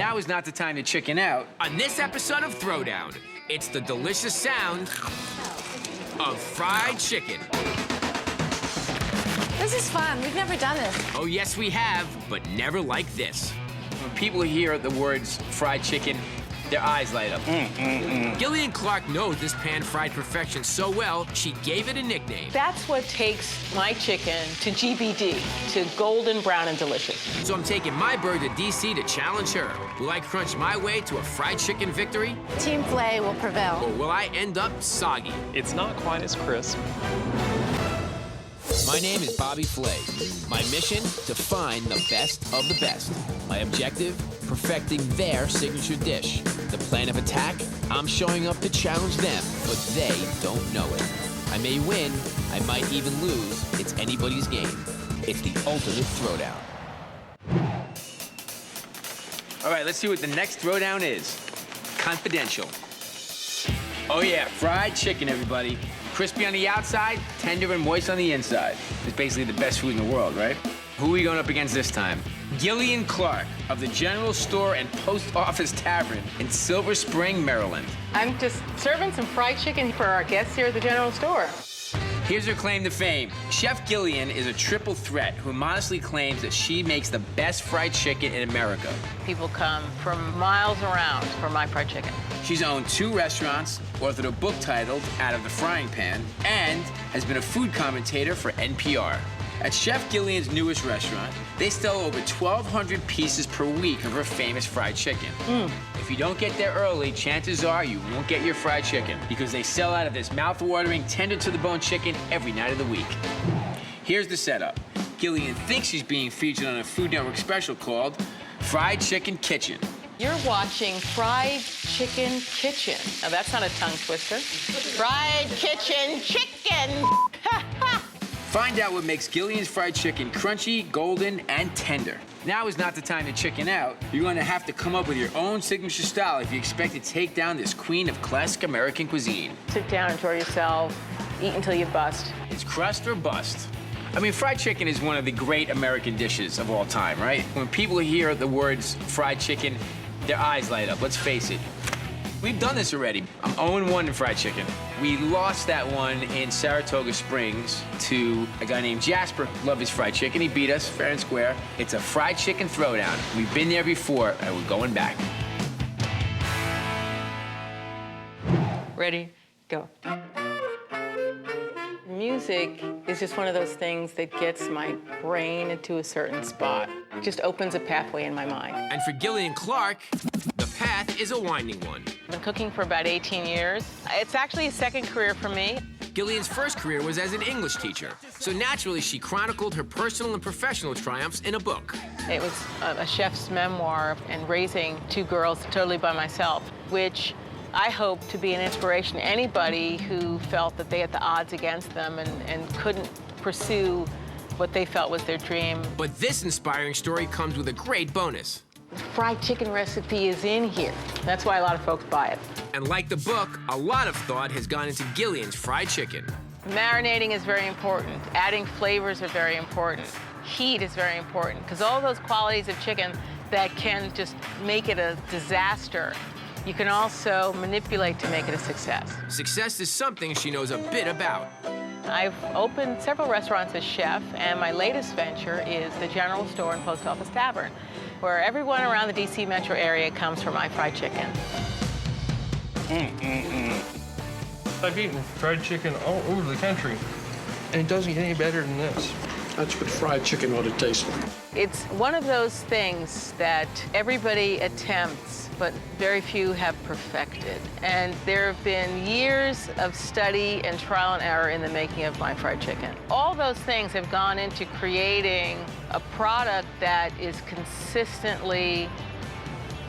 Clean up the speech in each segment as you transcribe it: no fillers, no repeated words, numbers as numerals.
Now is not the time to chicken out. On this episode of Throwdown, it's the delicious sound of fried chicken. This is fun. We've never done this. Oh, yes, we have, but never like this. When people hear the words fried chicken, their eyes light up. Gillian Clark knows this pan-fried perfection so well, she gave it a nickname. That's what takes my chicken to GBD, to golden brown and delicious. So I'm taking my bird to D.C. to challenge her. Will I crunch my way to a fried chicken victory? Team Flay will prevail. Or will I end up soggy? It's not quite as crisp. My name is Bobby Flay. My mission, to find the best of the best. My objective, perfecting their signature dish. The plan of attack, I'm showing up to challenge them, but they don't know it. I may win, I might even lose. It's anybody's game. It's the ultimate throwdown. All right, let's see what the next throwdown is. Confidential. Oh yeah, fried chicken, everybody. Crispy on the outside, tender and moist on the inside. It's basically the best food in the world, right? Who are we going up against this time? Gillian Clark of the General Store and Post Office Tavern in Silver Spring, Maryland. I'm just serving some fried chicken for our guests here at the General Store. Here's her claim to fame. Chef Gillian is a triple threat who modestly claims that she makes the best fried chicken in America. People come from miles around for my fried chicken. She's owned 2 restaurants, authored a book titled Out of the Frying Pan, and has been a food commentator for NPR. At Chef Gillian's newest restaurant, they sell over 1,200 pieces per week of her famous fried chicken. If you don't get there early, chances are you won't get your fried chicken because they sell out of this mouth-watering, tender-to-the-bone chicken every night of the week. Here's the setup. Gillian thinks she's being featured on a Food Network special called Fried Chicken Kitchen. You're watching Fried Chicken Kitchen. Now, that's not a tongue twister. Fried Kitchen Chicken! Find out what makes Gillian's fried chicken crunchy, golden, and tender. Now is not the time to chicken out. You're going to have to come up with your own signature style if you expect to take down this queen of classic American cuisine. Sit down, enjoy yourself, eat until you bust. It's crust or bust. I mean, fried chicken is one of the great American dishes of all time, right? When people hear the words fried chicken, their eyes light up. Let's face it. We've done this already. I'm 0-1 in fried chicken. We lost that one in Saratoga Springs to a guy named Jasper. Love his fried chicken. He beat us fair and square. It's a fried chicken throwdown. We've been there before, and we're going back. Ready? Go. Music is just one of those things that gets my brain into a certain spot. It just opens a pathway in my mind. And for Gillian Clark, the path is a winding one. I've been cooking for about 18 years. It's actually a second career for me. Gillian's first career was as an English teacher, so naturally she chronicled her personal and professional triumphs in a book. It was a chef's memoir and raising 2 girls totally by myself, which I hope to be an inspiration to anybody who felt that they had the odds against them and couldn't pursue what they felt was their dream. But this inspiring story comes with a great bonus. The fried chicken recipe is in here. That's why a lot of folks buy it. And like the book, a lot of thought has gone into Gillian's fried chicken. Marinating is very important. Adding flavors are very important. Heat is very important, because all those qualities of chicken that can just make it a disaster, you can also manipulate to make it a success. Success is something she knows a bit about. I've opened several restaurants as chef, and my latest venture is the General Store and Post Office Tavern, where everyone around the D.C. metro area comes for my fried chicken. I've eaten fried chicken all over the country, and it doesn't get any better than this. That's what fried chicken ought to taste like. It's one of those things that everybody attempts, but very few have perfected. And there have been years of study and trial and error in the making of my fried chicken. All those things have gone into creating a product that is consistently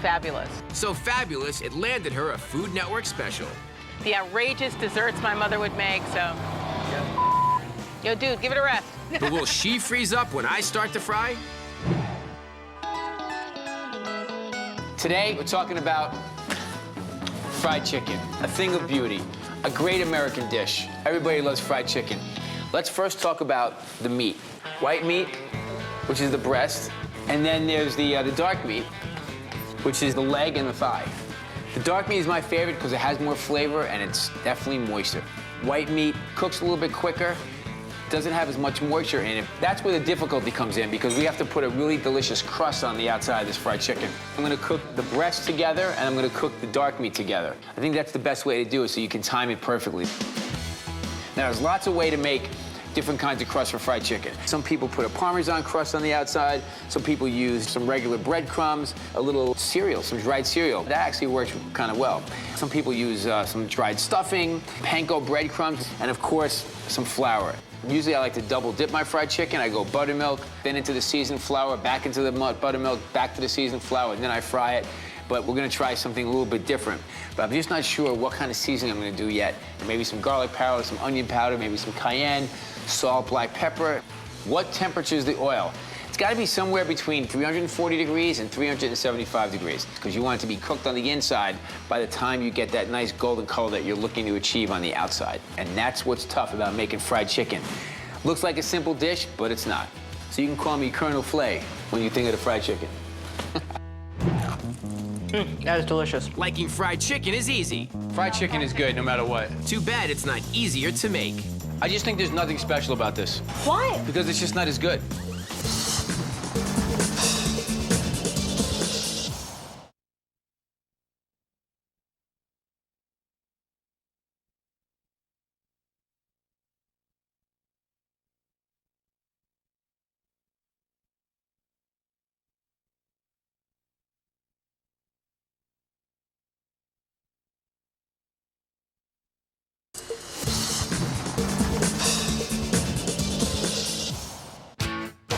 fabulous. So fabulous, it landed her a Food Network special. The outrageous desserts my mother would make, so. Yo, dude, give it a rest. But will she freeze up when I start to fry? Today, we're talking about fried chicken, a thing of beauty, a great American dish. Everybody loves fried chicken. Let's first talk about the meat. White meat, which is the breast, and then there's the dark meat, which is the leg and the thigh. The dark meat is my favorite because it has more flavor and it's definitely moister. White meat cooks a little bit quicker, doesn't have as much moisture in it. That's where the difficulty comes in because we have to put a really delicious crust on the outside of this fried chicken. I'm gonna cook the breast together and I'm gonna cook the dark meat together. I think that's the best way to do it so you can time it perfectly. Now, there's lots of ways to make different kinds of crust for fried chicken. Some people put a Parmesan crust on the outside. Some people use some regular breadcrumbs, a little cereal, some dried cereal. That actually works kind of well. Some people use some dried stuffing, panko breadcrumbs, and of course, some flour. Usually I like to double dip my fried chicken. I go buttermilk, then into the seasoned flour, back into the buttermilk, back to the seasoned flour, and then I fry it. But we're gonna try something a little bit different. But I'm just not sure what kind of seasoning I'm gonna do yet. Maybe some garlic powder, some onion powder, maybe some cayenne, salt, black pepper. What temperature is the oil? It's gotta be somewhere between 340 degrees and 375 degrees because you want it to be cooked on the inside by the time you get that nice golden color that you're looking to achieve on the outside. And that's what's tough about making fried chicken. Looks like a simple dish, but it's not. So you can call me Colonel Flay when you think of the fried chicken. That is delicious. Liking fried chicken is easy. Fried chicken is good no matter what. Too bad it's not easier to make. I just think there's nothing special about this. Why? Because it's just not as good.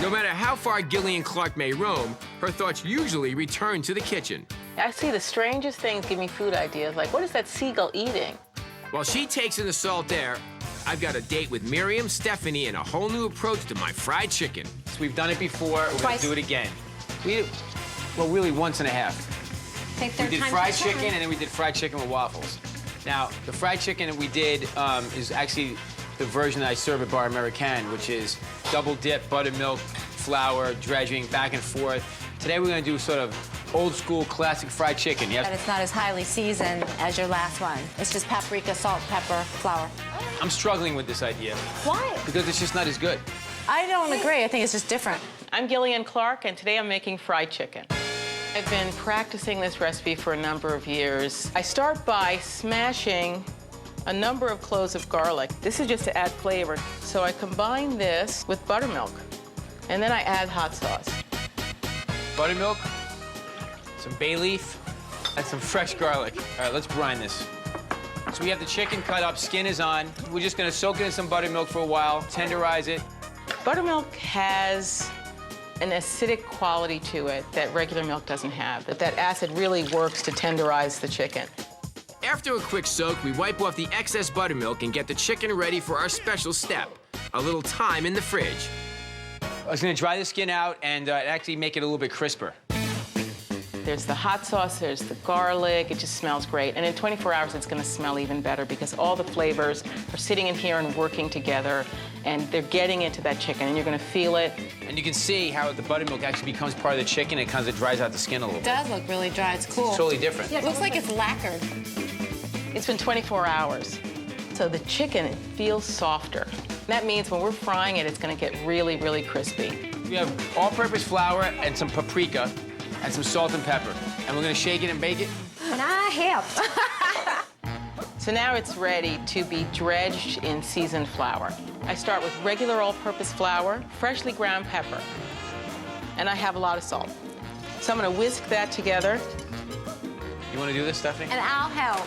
No matter how far Gillian Clark may roam, her thoughts usually return to the kitchen. I see the strangest things give me food ideas, like what is that seagull eating? While she takes in the salt air, I've got a date with Miriam, Stephanie, and a whole new approach to my fried chicken. So we've done it before, we're gonna Twice. do it again. Well, really once and a half. Take We their did time fried to try. chicken and then we did fried chicken with waffles. Now, the fried chicken that we did is actually the version that I serve at Bar Americaine, which is double dip, buttermilk, flour, dredging, back and forth. Today we're gonna do sort of old school classic fried chicken. But it's not as highly seasoned as your last one. It's just paprika, salt, pepper, flour. I'm struggling with this idea Why? because it's just not as good. I don't agree. I think it's just different. I'm Gillian Clark, and today I'm making fried chicken. I've been practicing this recipe for a number of years. I start by smashing a number of cloves of garlic. This is just to add flavor. So I combine this with buttermilk, and then I add hot sauce. Buttermilk, some bay leaf, and some fresh garlic. All right, let's brine this. So we have the chicken cut up, skin is on. We're just gonna soak it in some buttermilk for a while, tenderize it. Buttermilk has an acidic quality to it that regular milk doesn't have. That acid really works to tenderize the chicken. After a quick soak, we wipe off the excess buttermilk and get the chicken ready for our special step, a little time in the fridge. I was gonna dry the skin out and actually make it a little bit crisper. There's the hot sauce, there's the garlic, it just smells great. And in 24 hours, it's gonna smell even better because all the flavors are sitting in here and working together, and they're getting into that chicken, and you're gonna feel it. And you can see how the buttermilk actually becomes part of the chicken. It kind of dries out the skin a little It bit. does look really dry. It's cool. It's totally different. Yeah, it looks like it's lacquered. It's been 24 hours, so the chicken feels softer. That means when we're frying it, it's gonna get really, really crispy. We have all-purpose flour and some paprika and some salt and pepper. And we're gonna shake it and bake it. Nah, help. So now it's ready to be dredged in seasoned flour. I start with regular all-purpose flour, freshly ground pepper, and I have a lot of salt. So I'm gonna whisk that together. You wanna do this, Stephanie? And I'll help.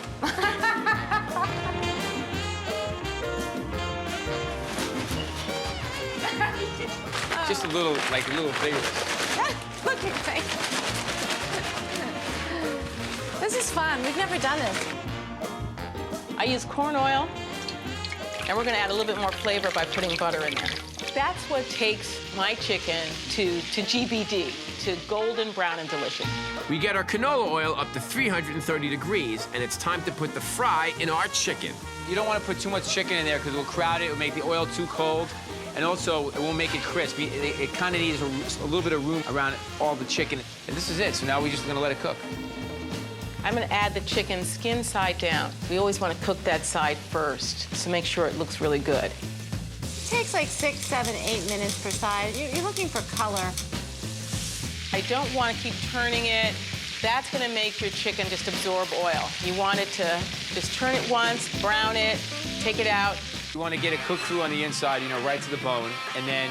Just a little bigger. Look at me. This is fun. We've never done this. I use corn oil, and we're gonna add a little bit more flavor by putting butter in there. That's what takes my chicken to GBD, to golden brown and delicious. We get our canola oil up to 330 degrees, and it's time to put the fry in our chicken. You don't wanna put too much chicken in there because it'll crowd it, it'll make the oil too cold. And also, it won't make it crispy. It kind of needs a little bit of room around all the chicken. And this is it. So now we're just gonna let it cook. I'm gonna add the chicken skin side down. We always wanna cook that side first, so make sure it looks really good. It takes like 6, 7, 8 minutes per side. You're looking for color. I don't wanna keep turning it. That's gonna make your chicken just absorb oil. You want it to just turn it once, brown it, take it out. You want to get it cooked through on the inside, right to the bone, and then,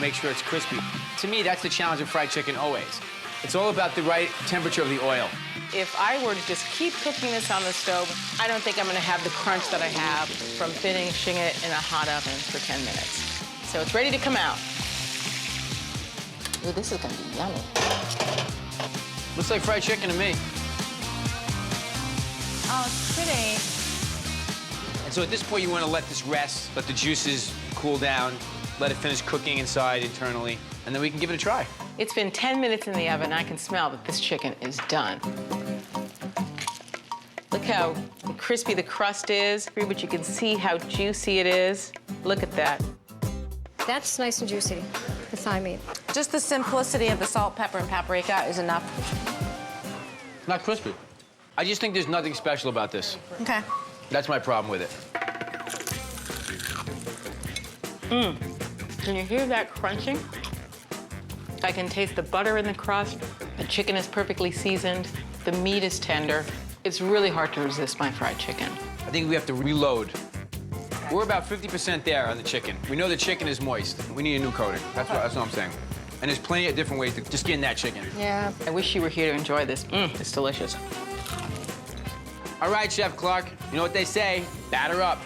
make sure it's crispy. To me, that's the challenge of fried chicken always. It's all about the right temperature of the oil. If I were to just keep cooking this on the stove, I don't think I'm gonna have the crunch that I have from finishing it in a hot oven for 10 minutes. So it's ready to come out. Ooh, this is gonna be yummy. Looks like fried chicken to me. Oh, it's pretty. And so at this point, you want to let this rest, let the juices cool down, let it finish cooking inside internally, and then we can give it a try. It's been 10 minutes in the oven. I can smell that this chicken is done. Look how crispy the crust is, but you can see how juicy it is. Look at that. That's nice and juicy, the thigh meat. Just the simplicity of the salt, pepper, and paprika is enough. Not crispy. I just think there's nothing special about this. Okay. That's my problem with it. Can you hear that crunching? I can taste the butter in the crust. The chicken is perfectly seasoned. The meat is tender. It's really hard to resist my fried chicken. I think we have to reload. We're about 50% there on the chicken. We know the chicken is moist. We need a new coating. That's what I'm saying. And there's plenty of different ways to skin that chicken. Yeah. I wish you were here to enjoy this. It's delicious. All right, Chef Clark, you know what they say, batter up.